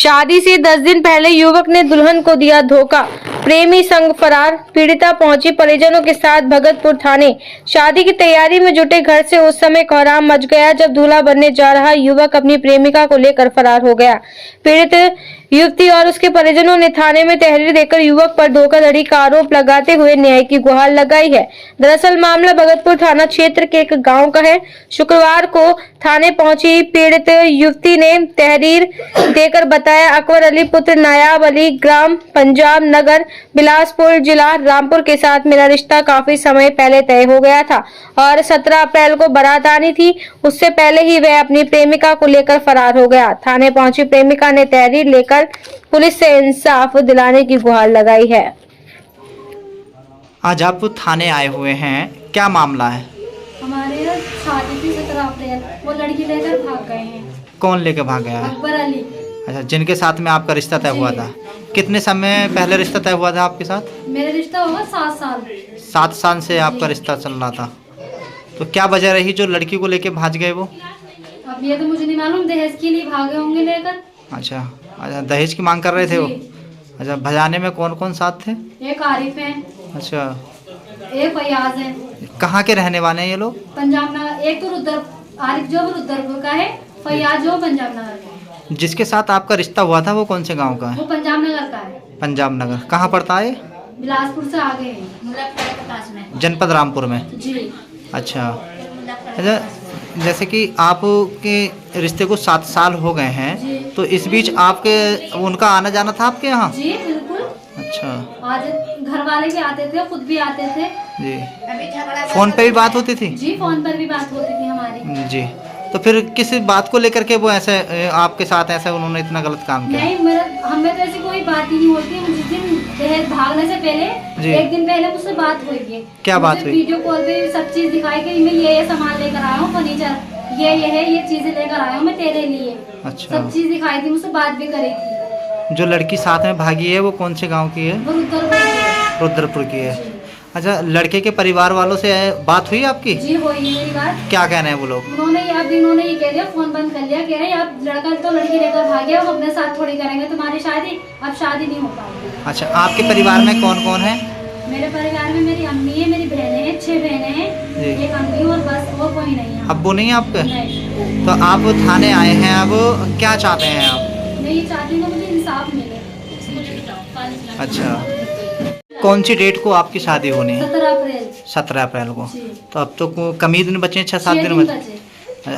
शादी से 10 दिन पहले युवक ने दुल्हन को दिया धोखा, प्रेमी संग फरार। पीड़िता पहुंची परिजनों के साथ भगतपुर थाने। शादी की तैयारी में जुटे घर से उस समय कोहराम मच गया जब दूल्हा बनने जा रहा युवक अपनी प्रेमिका को लेकर फरार हो गया। पीड़ित युवती और उसके परिजनों ने थाने में तहरीर देकर युवक पर धोखाधड़ी का आरोप लगाते हुए न्याय की गुहार लगाई है। दरअसल मामला भगतपुर थाना क्षेत्र के एक गांव का है। शुक्रवार को थाने पहुंची पीड़ित युवती ने तहरीर देकर बताया, अकबर अली पुत्र नायाब अली, ग्राम पंजाब नगर, बिलासपुर जिला रामपुर के साथ मेरा रिश्ता काफी समय पहले तय हो गया था और 17 अप्रैल को बारात आनी थी। उससे पहले ही वह अपनी प्रेमिका को लेकर फरार हो गया। थाने पहुंची प्रेमिका ने तहरीर लेकर पुलिस से इंसाफ दिलाने की गुहार लगाई है। आज आप थाने आए हुए हैं, क्या मामला है? हमारे शादी थी 17 अप्रैल, वो लड़की लेकर भाग गए हैं। कौन लेके भाग गया है? अकबर अली। अच्छा, जिनके साथ में आपका रिश्ता तय हुआ था। कितने समय पहले रिश्ता तय हुआ था आपके साथ? मेरा रिश्ता होगा 7 साल। 7 साल से आपका रिश्ता चल रहा था। तो क्या वजह रही जो लड़की को लेके भाग गए वो? अब ये तो मुझे नहीं मालूम, दहेज के लिए भागे होंगे लेकर। अच्छा, दहेज की मांग कर रहे थे वो। अच्छा, भजाने में कौन कौन साथ थे? एक आरिफ है। अच्छा, एक फयाज है। कहाँ के रहने वाले हैं ये लोग? पंजाब नगर। एक तो आरिफ जो रुद्रपुर का है, फयाज जो पंजाब नगर का है। जिसके साथ आपका रिश्ता हुआ था वो कौन से गांव का है? वो पंजाब नगर का है। पंजाब नगर कहाँ पड़ता है? बिलासपुर से आगे है, जनपद रामपुर में। जी। अच्छा, जैसे कि आपके रिश्ते को 7 साल हो गए हैं, तो इस बीच आपके उनका आना जाना था आपके यहाँ? जी बिल्कुल। अच्छा, आज घर वाले भी आते थे, खुद भी आते थे जी। फोन पे भी बात होती थी? जी, फोन पर भी बात होती थी हमारी। जी। तो फिर किस बात को लेकर के वो ऐसे आपके साथ ऐसे उन्होंने इतना गलत काम किया? नहीं, हमें तो ऐसी कोई बात ही नहीं होती। जिस दिन दहेज भागने से पहले एक दिन पहले मुझसे बात हुई है। क्या बात हुई? वीडियो कॉल पे सब चीज दिखाई कि मैं ये सामान लेकर आया हूँ, फर्नीचर ये है, ये चीजें लेकर आया हूँ मैं तेरे लिए। अच्छा, सब चीज दिखाई थी, मुझसे बात भी करी थी। जो लड़की साथ में भागी है वो कौन से गाँव की है? वो रुद्रपुर की है। अच्छा, लड़के के परिवार वालों से बात हुई आपकी? जी हुई है मेरी बात। क्या कह रहे हैं वो लोग? उन्होंने ये कह दिया, फोन बंद कर लिया, कह रहे अब लड़का तो लड़की लेकर भाग गया, हम अपने साथ थोड़ी करेंगे तुम्हारी शादी, अब शादी नहीं हो पाएगी। अच्छा, आपके परिवार में कौन कौन है? मेरे परिवार में मेरी अम्मी है, मेरी बहनें हैं, 6 बहनें हैं, एक अम्मी और बस, और कोई नहीं है। अब्बू नहीं है आपके? नहीं। तो आप थाने आए हैं, अब क्या चाहते हैं आप? मैं ये चाहती हूँ मुझे इंसाफ मिले। अच्छा, कौन सी डेट को आपकी शादी होनी है? 17 अप्रैल। 17 अप्रैल को। तो अब तो कम ही दिन बचे हैं, 6-7 दिन बचे।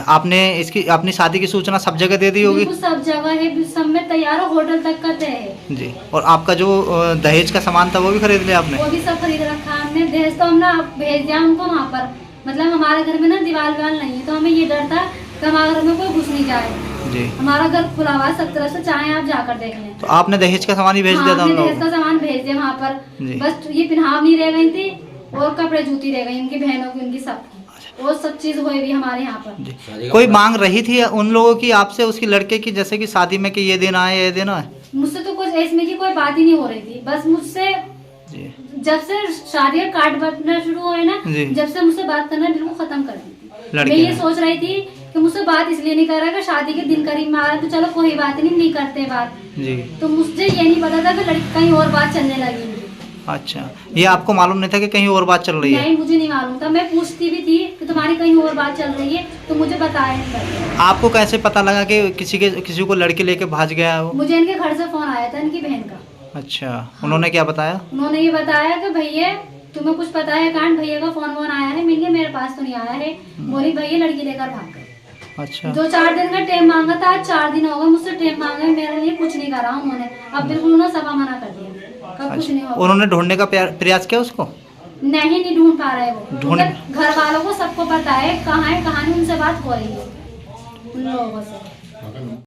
आपने इसकी अपनी शादी की सूचना सब जगह दे दी होगी? सब जगह है, सब में तैयार हो, होटल तक का तय है। जी। और आपका जो दहेज का सामान था वो भी खरीद लिया आपने? वो भी सब खरीद रखा हमने। दहेज तो हमने भेज दिया उनको वहाँ पर। मतलब हमारे घर में ना दीवार नहीं है, तो हमें ये डर था कि हमारे घर में कोई घुस नहीं जाए। जी। हमारा घर खुला हुआ है 17 से, चाहे आप जाकर देख लें। तो आपने दहेज का सामान ही भेज दिया था? दहेज का सामान भेज दिया वहाँ पर। बस ये पिन्हाव नहीं रह गई थी और कपड़े जूती रह गई उनकी बहनों की, उनकी सब वो सब चीज हुई भी हमारे यहाँ पर। कोई मांग रही थी उन लोगों की आपसे, उसकी लड़के की, जैसे कि शादी में कि ये देना है ये देना है? मुझसे तो कुछ इसमें की कोई बात ही नहीं हो रही थी। बस मुझसे जब से शादी का कार्ड बनना शुरू हुए ना, जब से मुझसे बात करना बिल्कुल खत्म कर दी थी। मैं ये सोच रही थी कि मुझसे बात इसलिए नहीं कर रहा कि शादी के दिन करीब में आ रहा, तो चलो कोई बात नहीं करते बात जी। तो मुझे ये नहीं पता था कि लड़की कहीं और बात चलने लगी। अच्छा, ये आपको मालूम नहीं था कि कहीं और बात चल रही है? नहीं, मुझे नहीं मालूम था। मैं पूछती भी थी कि तुम्हारी कहीं और बात चल रही है, तो मुझे बताया। आपको कैसे पता लगा कि किसी को लड़के लेके भाग गया है वो? मुझे इनके घर से फोन आया था, इनकी बहन का। अच्छा, उन्होंने क्या बताया? उन्होंने ये बताया कि भैया तुम्हें कुछ पता है? कांड भैया का फोन आया है। मैंने मेरे पास तो नहीं आया है। बोली भैया लड़की लेकर भाग गए। अच्छा, 2-4 दिन का टाइम मांगा था, आज 4 दिन हो गए मुझसे टाइम मांगा, मेरे लिए कुछ नहीं करा उन्होंने। अब बिल्कुल उन्होंने सभा मना कर दिया। कुछ नहीं होगा। उन्होंने ढूंढने का प्रयास किया उसको? नहीं ढूंढ पा रहे वो। घर वालों को सबको पता है कहाँ है, कहानी उनसे बात हो रही है उन लोगों से।